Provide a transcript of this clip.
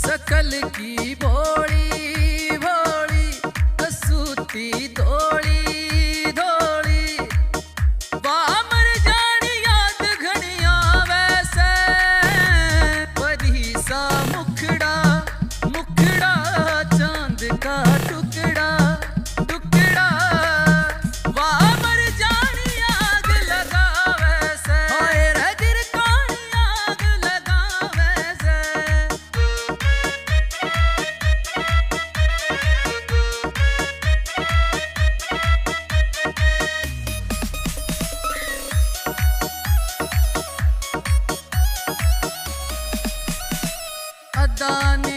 सकल की भोली भोली कसूती धोली धोली बामर जानी याद घनिया वैसे परी सा मुखड़ा मुखड़ा चांद का टुकड़ा टुकड़ा बामर जानी आग लगा वैसे हाय रे दिल कानी आग लगा वैसे अदानी